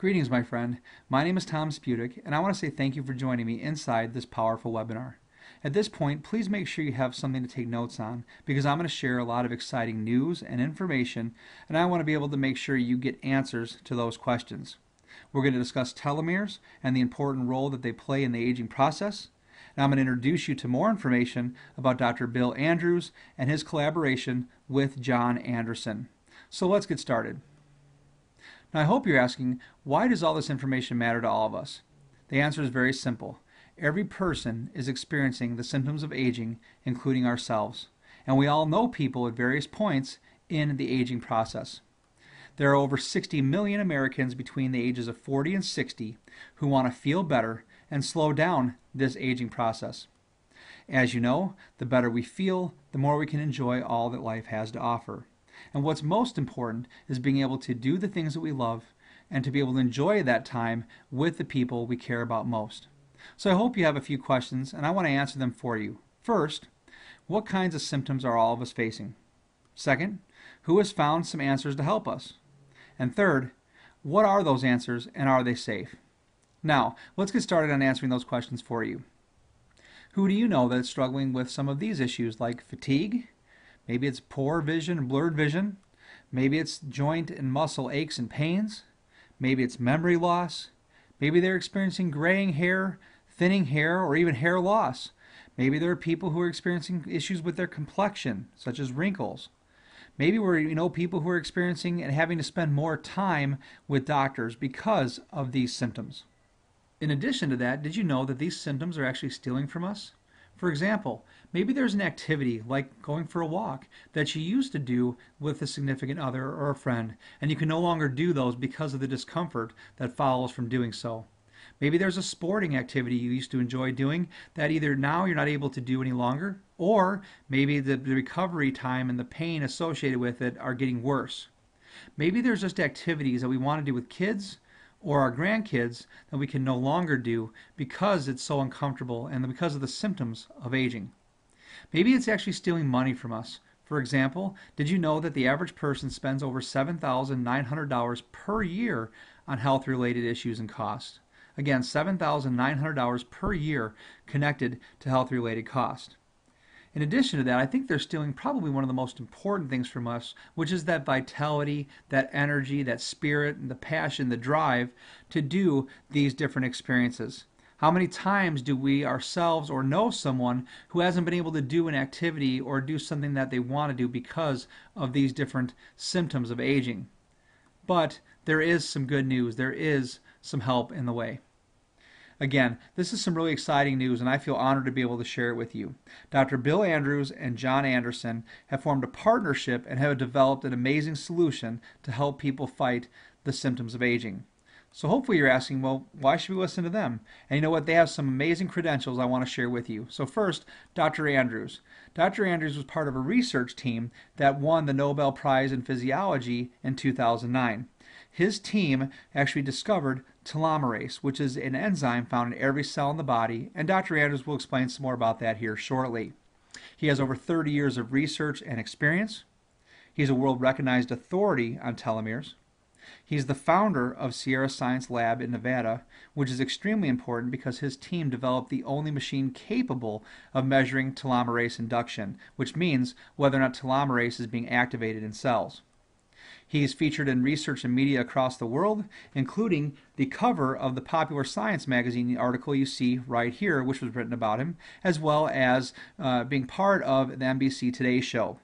Greetings, my friend. My name is Tom Spudic, and I want to say thank you for joining me inside this powerful webinar. At this point, please make sure you have something to take notes on, because I'm going to share a lot of exciting news and information, and I want to be able to make sure you get answers to those questions. We're going to discuss telomeres and the important role that they play in the aging process. And I'm going to introduce you to more information about Dr. Bill Andrews and his collaboration with John Anderson. So let's get started. Now, I hope you're asking, why does all this information matter to all of us? The answer is very simple. Every person is experiencing the symptoms of aging, including ourselves. And we all know people at various points in the aging process. There are over 60 million Americans between the ages of 40 and 60 who want to feel better and slow down this aging process. As you know, the better we feel, the more we can enjoy all that life has to offer. And what's most important is being able to do the things that we love and to be able to enjoy that time with the people we care about most. So I hope you have a few questions, and I want to answer them for you. First, what kinds of symptoms are all of us facing? Second, who has found some answers to help us? And third, what are those answers and are they safe? Now, let's get started on answering those questions for you. Who do you know that is struggling with some of these issues like fatigue? Maybe it's poor vision and blurred vision. Maybe it's joint and muscle aches and pains. Maybe it's memory loss. Maybe they're experiencing graying hair, thinning hair, or even hair loss. Maybe there are people who are experiencing issues with their complexion, such as wrinkles. Maybe we know people who are experiencing and having to spend more time with doctors because of these symptoms. In addition to that, did you know that these symptoms are actually stealing from us? For example, maybe there's an activity like going for a walk that you used to do with a significant other or a friend, and you can no longer do those because of the discomfort that follows from doing so. Maybe there's a sporting activity you used to enjoy doing that either now you're not able to do any longer, or maybe the recovery time and the pain associated with it are getting worse. Maybe there's just activities that we want to do with kids or our grandkids that we can no longer do because it's so uncomfortable and because of the symptoms of aging. Maybe it's actually stealing money from us. For example, did you know that the average person spends over $7,900 per year on health-related issues and costs? Again, $7,900 per year connected to health-related costs. In addition to that, I think they're stealing probably one of the most important things from us, which is that vitality, that energy, that spirit, and the passion, the drive to do these different experiences. How many times do we ourselves or know someone who hasn't been able to do an activity or do something that they want to do because of these different symptoms of aging? But there is some good news. There is some help in the way. Again, this is some really exciting news, and I feel honored to be able to share it with you. Dr. Bill Andrews and John Anderson have formed a partnership and have developed an amazing solution to help people fight the symptoms of aging. So hopefully you're asking, well, why should we listen to them? And you know what? They have some amazing credentials I want to share with you. So first, Dr. Andrews. Dr. Andrews was part of a research team that won the Nobel Prize in Physiology in 2009. His team actually discovered telomerase, which is an enzyme found in every cell in the body, and Dr. Andrews will explain some more about that here shortly. He has over 30 years of research and experience. He's a world-recognized authority on telomeres. He's the founder of Sierra Science Lab in Nevada, which is extremely important because his team developed the only machine capable of measuring telomerase induction, which means whether or not telomerase is being activated in cells. He's featured in research and media across the world, including the cover of the popular Science magazine article you see right here, which was written about him, as well as being part of the NBC Today show.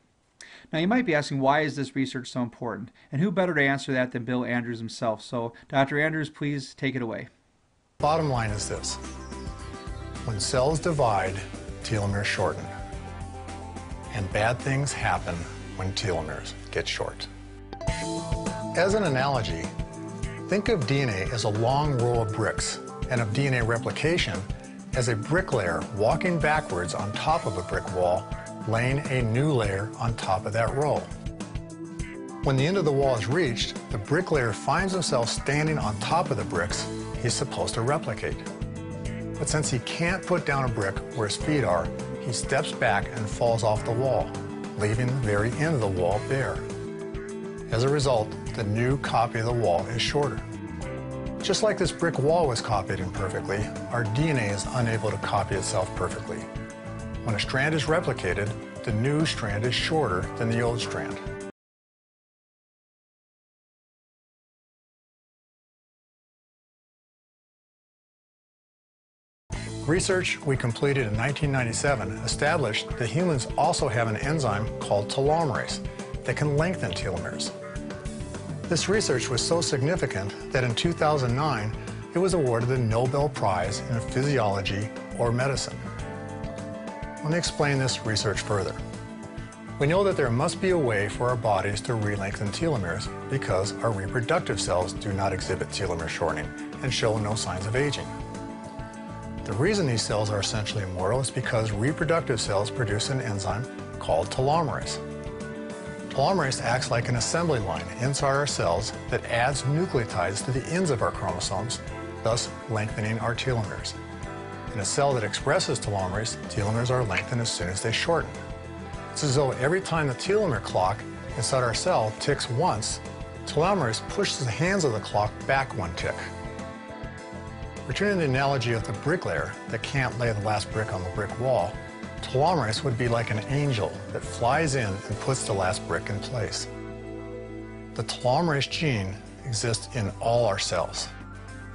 Now, you might be asking, why is this research so important? And who better to answer that than Bill Andrews himself? So, Dr. Andrews, please take it away. Bottom line is this. When cells divide, telomeres shorten. And bad things happen when telomeres get short. As an analogy, think of DNA as a long row of bricks, and of DNA replication as a bricklayer walking backwards on top of a brick wall, laying a new layer on top of that row. When the end of the wall is reached, the bricklayer finds himself standing on top of the bricks he's supposed to replicate. But since he can't put down a brick where his feet are, he steps back and falls off the wall, leaving the very end of the wall bare. As a result, the new copy of the wall is shorter. Just like this brick wall was copied imperfectly, our DNA is unable to copy itself perfectly. When a strand is replicated, the new strand is shorter than the old strand. Research we completed in 1997 established that humans also have an enzyme called telomerase that can lengthen telomeres. This research was so significant that in 2009 it was awarded the Nobel Prize in Physiology or Medicine. Let me explain this research further. We know that there must be a way for our bodies to re-lengthen telomeres because our reproductive cells do not exhibit telomere shortening and show no signs of aging. The reason these cells are essentially immortal is because reproductive cells produce an enzyme called telomerase. Telomerase acts like an assembly line inside our cells that adds nucleotides to the ends of our chromosomes, thus lengthening our telomeres. In a cell that expresses telomeres are lengthened as soon as they shorten. It's as though every time the telomere clock inside our cell ticks once, telomerase pushes the hands of the clock back one tick. Returning to the analogy of the bricklayer that can't lay the last brick on the brick wall, telomerase would be like an angel that flies in and puts the last brick in place. The telomerase gene exists in all our cells.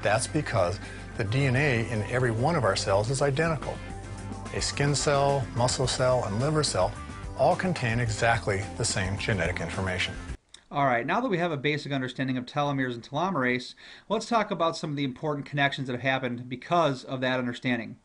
That's because the DNA in every one of our cells is identical. A skin cell, muscle cell, and liver cell all contain exactly the same genetic information. All right, now that we have a basic understanding of telomeres and telomerase, let's talk about some of the important connections that have happened because of that understanding.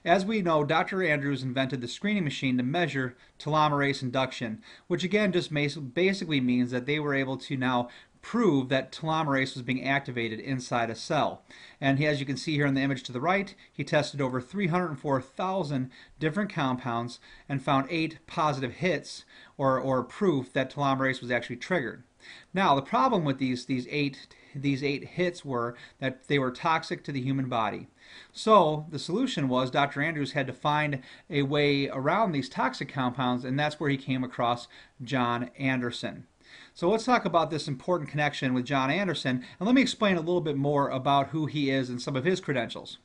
As we know, Dr. Andrews invented the screening machine to measure telomerase induction, which again just basically means that they were able to now prove that telomerase was being activated inside a cell. And as you can see here in the image to the right, he tested over 304,000 different compounds and found 8 positive hits or proof that telomerase was actually triggered. Now, the problem with these eight hits were that they were toxic to the human body. So the solution was Dr. Andrews had to find a way around these toxic compounds, and that's where he came across John Anderson. So let's talk about this important connection with John Anderson, and let me explain a little bit more about who he is and some of his credentials.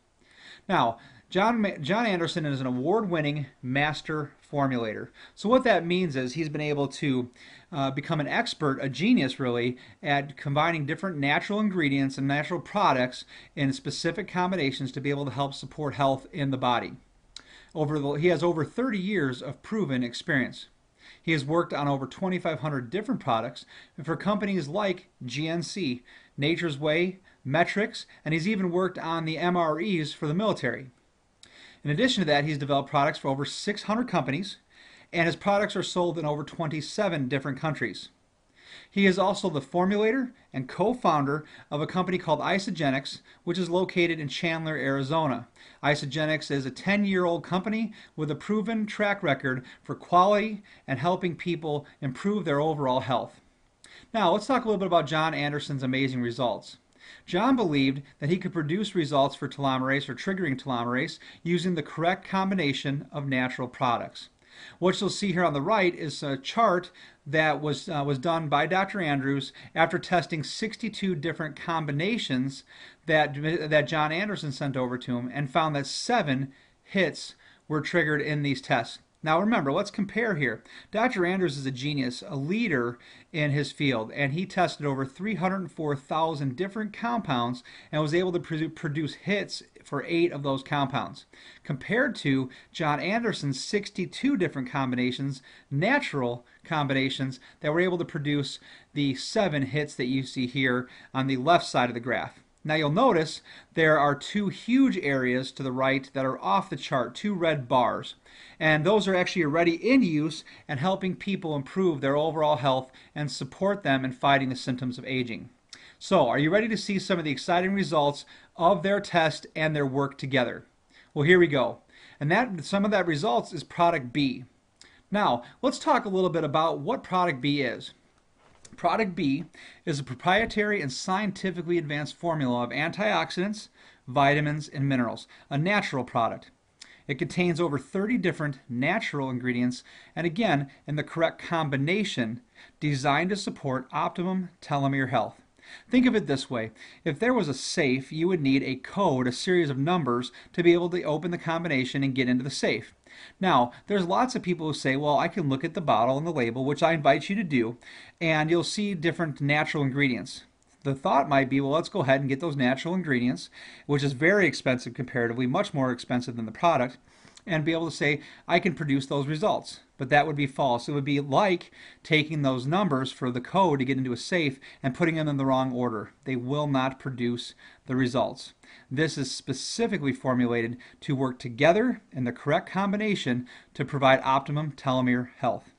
Now, John Anderson is an award-winning master formulator. So what that means is he's been able to become an expert, a genius really, at combining different natural ingredients and natural products in specific combinations to be able to help support health in the body. He has over 30 years of proven experience. He has worked on over 2,500 different products for companies like GNC, Nature's Way, Metrics, and he's even worked on the MREs for the military. In addition to that, he's developed products for over 600 companies, and his products are sold in over 27 different countries. He is also the formulator and co-founder of a company called Isogenics, which is located in Chandler, Arizona. Isogenics is a 10-year-old company with a proven track record for quality and helping people improve their overall health. Now, let's talk a little bit about John Anderson's amazing results. John believed that he could produce results for telomerase or triggering telomerase using the correct combination of natural products. What you'll see here on the right is a chart that was done by Dr. Andrews after testing 62 different combinations that John Anderson sent over to him and found that 7 hits were triggered in these tests. Now remember, let's compare here. Dr. Andrews is a genius, a leader in his field, and he tested over 304,000 different compounds and was able to produce hits for 8 of those compounds. Compared to John Anderson's 62 different combinations, natural combinations, that were able to produce the 7 hits that you see here on the left side of the graph. Now you'll notice there are 2 huge areas to the right that are off the chart, 2 red bars. And those are actually already in use and helping people improve their overall health and support them in fighting the symptoms of aging. So, are you ready to see some of the exciting results of their test and their work together? Well, here we go. And some of that results is product B. Now, let's talk a little bit about what product B is. Product B is a proprietary and scientifically advanced formula of antioxidants, vitamins, and minerals, a natural product. It contains over 30 different natural ingredients, and again, in the correct combination, designed to support optimum telomere health. Think of it this way. If there was a safe, you would need a code, a series of numbers, to be able to open the combination and get into the safe. Now, there's lots of people who say, well, I can look at the bottle and the label, which I invite you to do, and you'll see different natural ingredients. The thought might be, well, let's go ahead and get those natural ingredients, which is very expensive comparatively, much more expensive than the product, and be able to say, I can produce those results. But that would be false. It would be like taking those numbers for the code to get into a safe and putting them in the wrong order. They will not produce the results. This is specifically formulated to work together in the correct combination to provide optimum telomere health.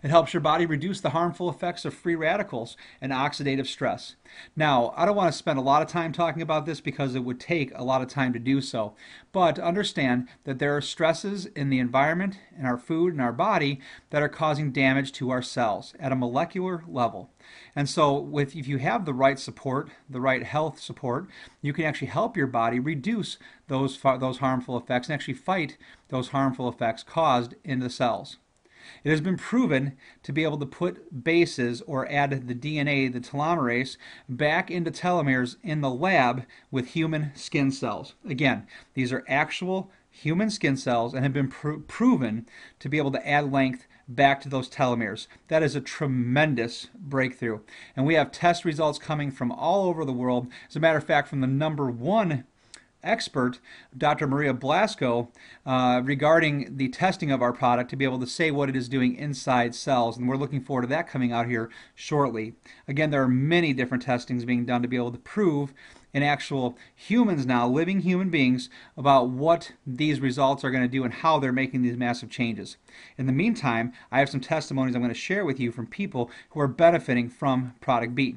It helps your body reduce the harmful effects of free radicals and oxidative stress. Now, I don't want to spend a lot of time talking about this because it would take a lot of time to do so, but understand that there are stresses in the environment, in our food, in our body that are causing damage to our cells at a molecular level. And so if you have the right support, the right health support, you can actually help your body reduce those harmful effects and actually fight those harmful effects caused in the cells. It has been proven to be able to put bases or add the DNA, the telomerase, back into telomeres in the lab with human skin cells. Again, these are actual human skin cells and have been proven to be able to add length back to those telomeres. That is a tremendous breakthrough. And we have test results coming from all over the world. As a matter of fact, from the #1 expert, Dr. Maria Blasco, regarding the testing of our product to be able to say what it is doing inside cells. And we're looking forward to that coming out here shortly. Again, there are many different testings being done to be able to prove in actual humans now, living human beings, about what these results are going to do and how they're making these massive changes. In the meantime, I have some testimonies I'm going to share with you from people who are benefiting from Product B.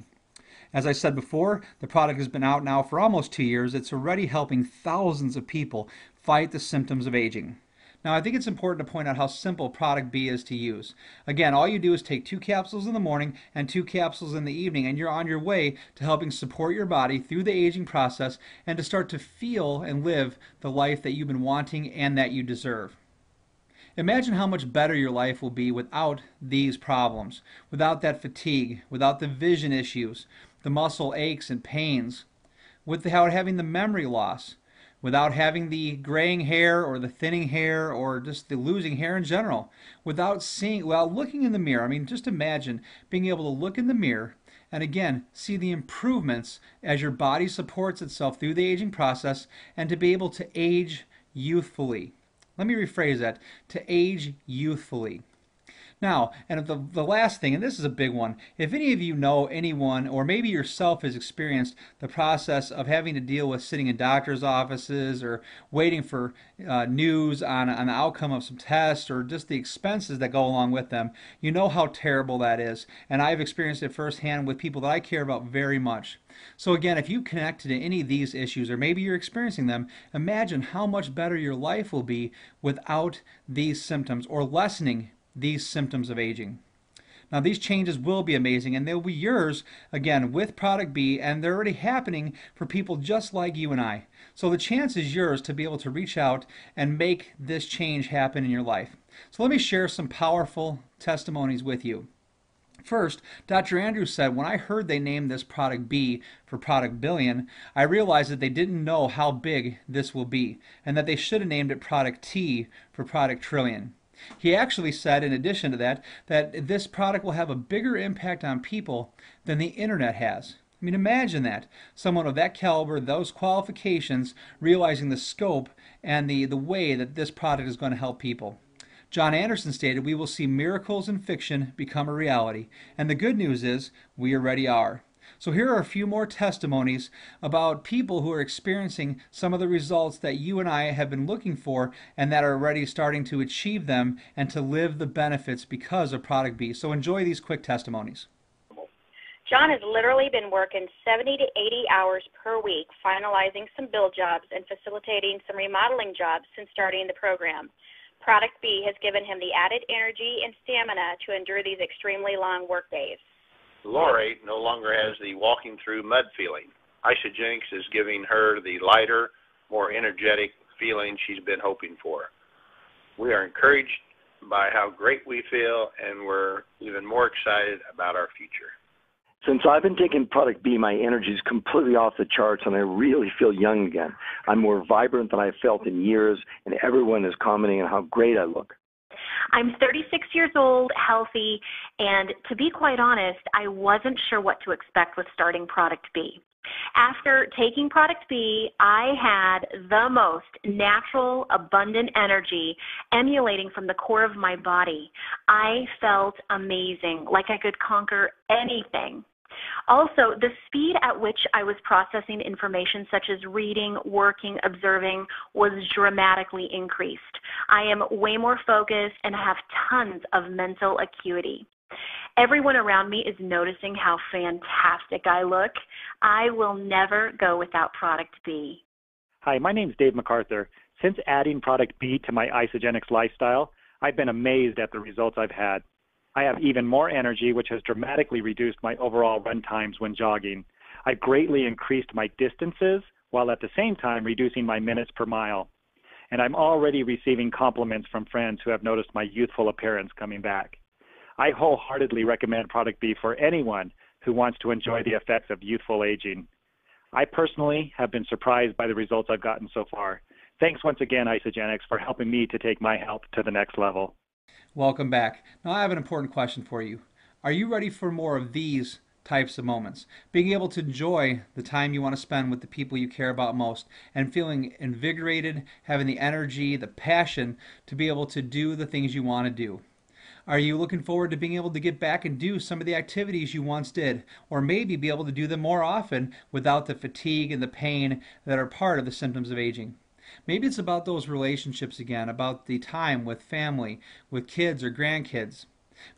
As I said before, the product has been out now for almost 2 years. It's already helping thousands of people fight the symptoms of aging. Now, I think it's important to point out how simple Product B is to use. Again, all you do is take 2 capsules in the morning and 2 capsules in the evening, and you're on your way to helping support your body through the aging process and to start to feel and live the life that you've been wanting and that you deserve. Imagine how much better your life will be without these problems, without that fatigue, without the vision issues, the muscle aches and pains, without having the memory loss, without having the graying hair or the thinning hair or just the losing hair in general, without looking in the mirror. I mean, just imagine being able to look in the mirror and again see the improvements as your body supports itself through the aging process and to be able to age youthfully. Let me rephrase that, to age youthfully. Now, and the last thing, and this is a big one, if any of you know anyone, or maybe yourself has experienced the process of having to deal with sitting in doctor's offices or waiting for news on the outcome of some tests or just the expenses that go along with them, you know how terrible that is. And I've experienced it firsthand with people that I care about very much. So again, if you connect to any of these issues, or maybe you're experiencing them, imagine how much better your life will be without these symptoms or lessening these symptoms of aging. Now, these changes will be amazing, and they'll be yours, again, with Product B, and they're already happening for people just like you and I. So the chance is yours to be able to reach out and make this change happen in your life. So let me share some powerful testimonies with you. First, Dr. Andrews said, when I heard they named this Product B for Product Billion, I realized that they didn't know how big this will be, and that they should have named it Product T for Product Trillion. He actually said, in addition to that, that this product will have a bigger impact on people than the internet has. I mean, imagine that. Someone of that caliber, those qualifications, realizing the scope and the way that this product is going to help people. John Anderson stated, we will see miracles in fiction become a reality. And the good news is, we already are. So here are a few more testimonies about people who are experiencing some of the results that you and I have been looking for and that are already starting to achieve them and to live the benefits because of Product B. So enjoy these quick testimonies. John has literally been working 70 to 80 hours per week, finalizing some build jobs and facilitating some remodeling jobs since starting the program. Product B has given him the added energy and stamina to endure these extremely long work days. Lori no longer has the walking through mud feeling. Isogenics is giving her the lighter, more energetic feeling she's been hoping for. We are encouraged by how great we feel, and we're even more excited about our future. Since I've been taking Product B, my energy is completely off the charts, and I really feel young again. I'm more vibrant than I've felt in years, and everyone is commenting on how great I look. I'm 36 years old, healthy, and to be quite honest, I wasn't sure what to expect with starting Product B. After taking Product B, I had the most natural, abundant energy emanating from the core of my body. I felt amazing, like I could conquer anything. Also, the speed at which I was processing information such as reading, working, observing was dramatically increased. I am way more focused and have tons of mental acuity. Everyone around me is noticing how fantastic I look. I will never go without Product B. Hi, my name is Dave MacArthur. Since adding Product B to my Isagenix lifestyle, I've been amazed at the results I've had. I have even more energy, which has dramatically reduced my overall run times when jogging. I've greatly increased my distances while at the same time reducing my minutes per mile. And I'm already receiving compliments from friends who have noticed my youthful appearance coming back. I wholeheartedly recommend Product B for anyone who wants to enjoy the effects of youthful aging. I personally have been surprised by the results I've gotten so far. Thanks once again, Isagenix, for helping me to take my health to the next level. Welcome back. Now I have an important question for you. Are you ready for more of these types of moments? Being able to enjoy the time you want to spend with the people you care about most and feeling invigorated, having the energy, the passion to be able to do the things you want to do. Are you looking forward to being able to get back and do some of the activities you once did, or maybe be able to do them more often without the fatigue and the pain that are part of the symptoms of aging? Maybe it's about those relationships again, about the time with family, with kids or grandkids.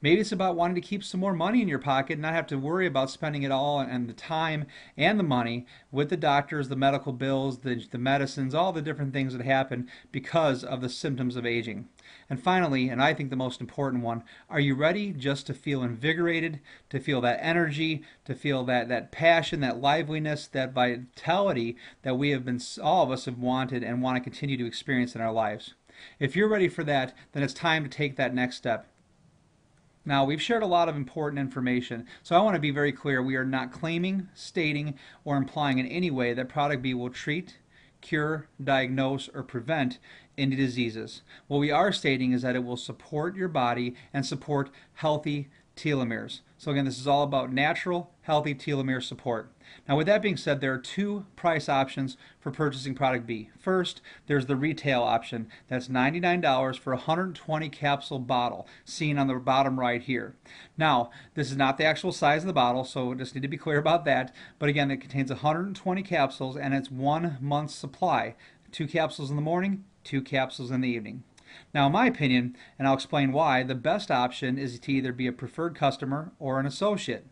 Maybe it's about wanting to keep some more money in your pocket and not have to worry about spending it all and the time and the money with the doctors, the medical bills, the medicines, all the different things that happen because of the symptoms of aging. And finally, and I think the most important one, are you ready just to feel invigorated, to feel that energy, to feel that passion, that liveliness, that vitality that we have been, all of us have wanted and want to continue to experience in our lives? If you're ready for that, then it's time to take that next step. Now, we've shared a lot of important information, so I want to be very clear. We are not claiming, stating, or implying in any way that Product B will treat, cure, diagnose, or prevent any diseases. What we are stating is that it will support your body and support healthy telomeres. So again, this is all about natural, healthy telomere support. Now with that being said, there are two price options for purchasing Product B. First, there's the retail option. That's $99 for a 120 capsule bottle, seen on the bottom right here. Now, this is not the actual size of the bottle, so just need to be clear about that. But again, it contains 120 capsules and it's 1 month's supply. 2 capsules in the morning, 2 capsules in the evening. Now, in my opinion, and I'll explain why, the best option is to either be a preferred customer or an associate.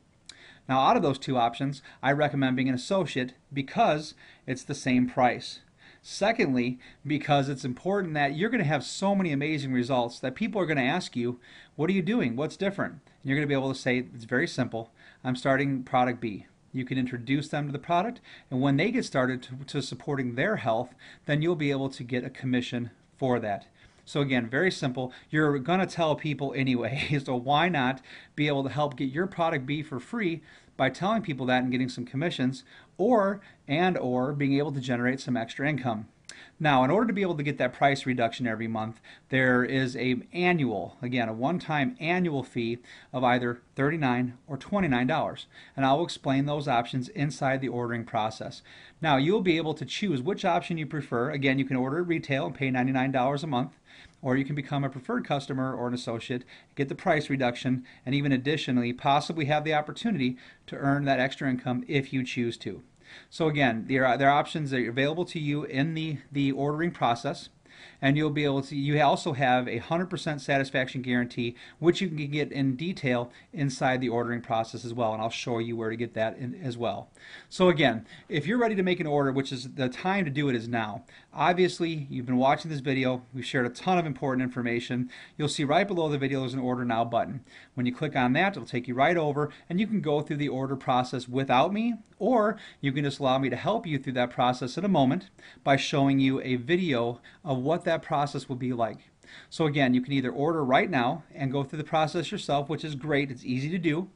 Now, out of those two options, I recommend being an associate because it's the same price. Secondly, because it's important that you're going to have so many amazing results that people are going to ask you, what are you doing? What's different? And you're going to be able to say, it's very simple. I'm starting Product B. You can introduce them to the product, and when they get started to supporting their health, then you'll be able to get a commission for that. So again, very simple. You're going to tell people anyway, so why not be able to help get your Product B for free by telling people that and getting some commissions, or being able to generate some extra income. Now, in order to be able to get that price reduction every month, there is a one-time annual fee of either $39 or $29. And I'll explain those options inside the ordering process. Now, you'll be able to choose which option you prefer. Again, you can order at retail and pay $99 a month, or you can become a preferred customer or an associate, get the price reduction, and even additionally possibly have the opportunity to earn that extra income if you choose to. So again, there are options that are available to you in the ordering process, and you'll be able to. You also have a 100% satisfaction guarantee, which you can get in detail inside the ordering process as well, and I'll show you where to get that as well. So again, if you're ready to make an order, which is the time to do it is now. Obviously, you've been watching this video. We've shared a ton of important information. You'll see right below the video there's an Order Now button. When you click on that, it'll take you right over, and you can go through the order process without me, or you can just allow me to help you through that process in a moment by showing you a video of what that process will be like. So again, you can either order right now and go through the process yourself, which is great. It's easy to do.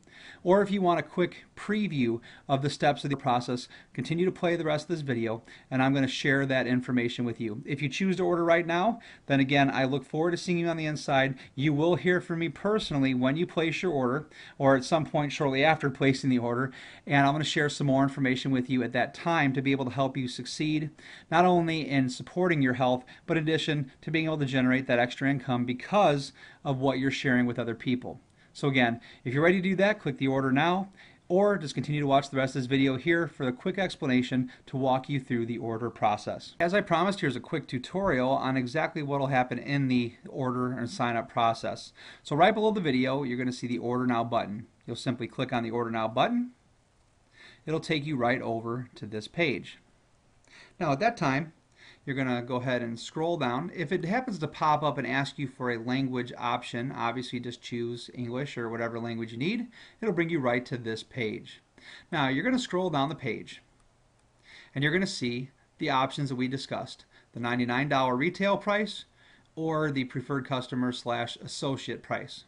Or if you want a quick preview of the steps of the process, continue to play the rest of this video and I'm going to share that information with you. If you choose to order right now, then again, I look forward to seeing you on the inside. You will hear from me personally when you place your order or at some point shortly after placing the order, and I'm going to share some more information with you at that time to be able to help you succeed, not only in supporting your health, but in addition to being able to generate that extra income because of what you're sharing with other people. So again, if you're ready to do that, click the order now, or just continue to watch the rest of this video here for a quick explanation to walk you through the order process. As I promised, here's a quick tutorial on exactly what will happen in the order and sign up process. So right below the video, you're going to see the Order Now button. You'll simply click on the Order Now button. It'll take you right over to this page. Now at that time, you're going to go ahead and scroll down. If it happens to pop up and ask you for a language option, obviously just choose English or whatever language you need. It'll bring you right to this page. Now you're going to scroll down the page and you're going to see the options that we discussed. The $99 retail price or the preferred customer / associate price.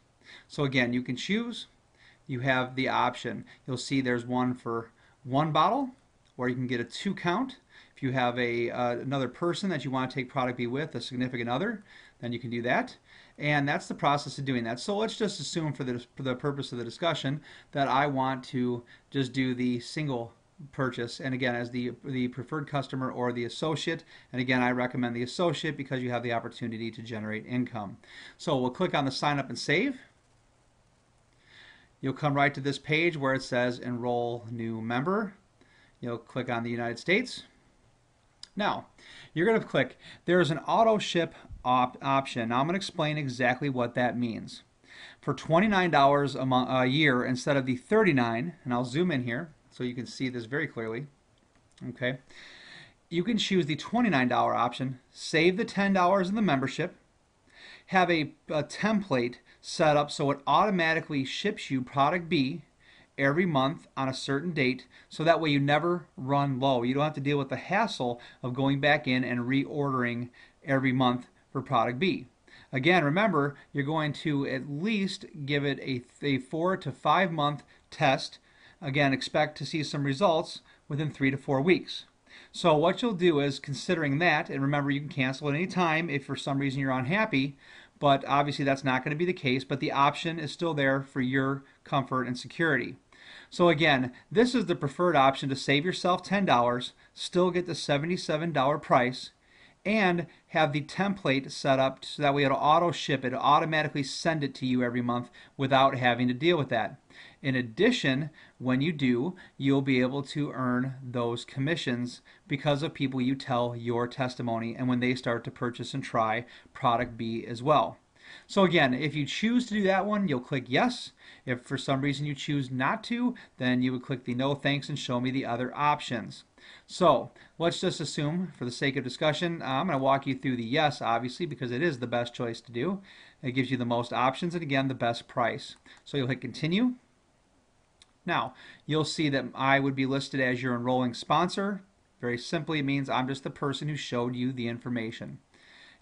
So again, you can choose. You have the option. You'll see there's one for 1 bottle, or you can get a 2 count. If you have another person that you want to take product B with, a significant other, then you can do that. And that's the process of doing that. So let's just assume for the purpose of the discussion that I want to just do the single purchase, and again as the preferred customer or the associate, and again I recommend the associate because you have the opportunity to generate income. So we'll click on the sign up and save. You'll come right to this page where it says enroll new member. You'll click on the United States. Now, you're going to click, there's an auto ship option. Now I'm going to explain exactly what that means. For $29 a year instead of the $39, and I'll zoom in here so you can see this very clearly, okay, you can choose the $29 option, save the $10 in the membership, have a template set up so it automatically ships you product B every month on a certain date, so that way you never run low. You don't have to deal with the hassle of going back in and reordering every month for product B. Again, remember, you're going to at least give it a 4 to 5 month test. Again, expect to see some results within 3 to 4 weeks. So what you'll do is, considering that, and remember you can cancel at any time if for some reason you're unhappy, but obviously that's not going to be the case, but the option is still there for your comfort and security. So again, this is the preferred option to save yourself $10, still get the $77 price, and have the template set up so that way it'll auto ship, it'll automatically send it to you every month without having to deal with that. In addition, when you do, you'll be able to earn those commissions because of people you tell your testimony and when they start to purchase and try product B as well. So again, if you choose to do that one, you'll click yes. If for some reason you choose not to, then you would click the no thanks and show me the other options. So let's just assume, for the sake of discussion, I'm going to walk you through the yes, obviously, because it is the best choice to do. It gives you the most options and again the best price. So you'll hit continue. Now, you'll see that I would be listed as your enrolling sponsor. Very simply, it means I'm just the person who showed you the information.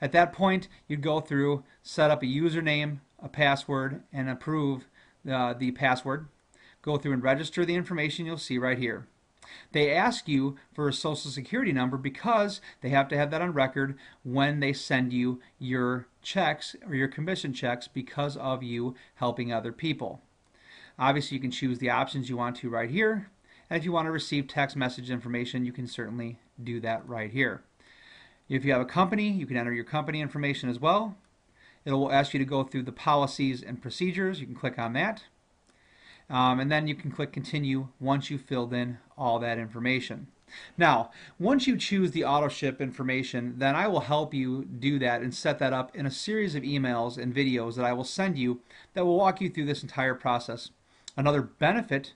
At that point, you'd go through, set up a username, a password, and approve the password. Go through and register the information you'll see right here. They ask you for a social security number because they have to have that on record when they send you your checks or your commission checks because of you helping other people. Obviously, you can choose the options you want to right here. And if you want to receive text message information, you can certainly do that right here. If you have a company, you can enter your company information as well. It will ask you to go through the policies and procedures. You can click on that. And then you can click continue once you've filled in all that information. Now, once you choose the auto ship information, then I will help you do that and set that up in a series of emails and videos that I will send you that will walk you through this entire process. Another benefit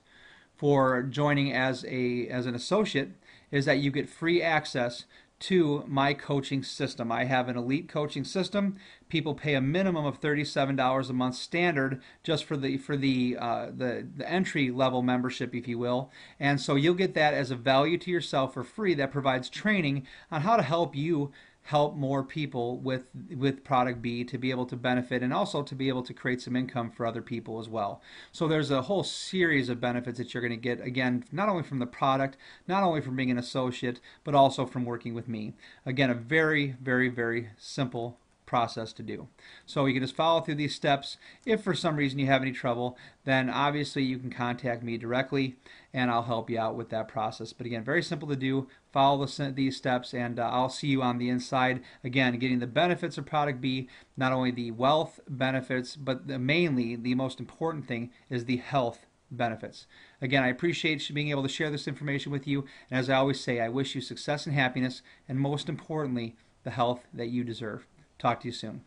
for joining as an associate is that you get free access to my coaching system. I have an elite coaching system. People pay a minimum of $37 a month standard just for the entry level membership, if you will. And so you'll get that as a value to yourself for free that provides training on how to help you help more people with product B to be able to benefit and also to be able to create some income for other people as well. So there's a whole series of benefits that you're going to get, again, not only from the product, not only from being an associate, but also from working with me. Again, a very, very, very simple process to do. So you can just follow through these steps. If for some reason you have any trouble, then obviously you can contact me directly and I'll help you out with that process. But again, very simple to do. Follow these steps and I'll see you on the inside. Again, getting the benefits of product B, not only the wealth benefits, but mainly the most important thing is the health benefits. Again, I appreciate being able to share this information with you. And as I always say, I wish you success and happiness, and most importantly, the health that you deserve. Talk to you soon.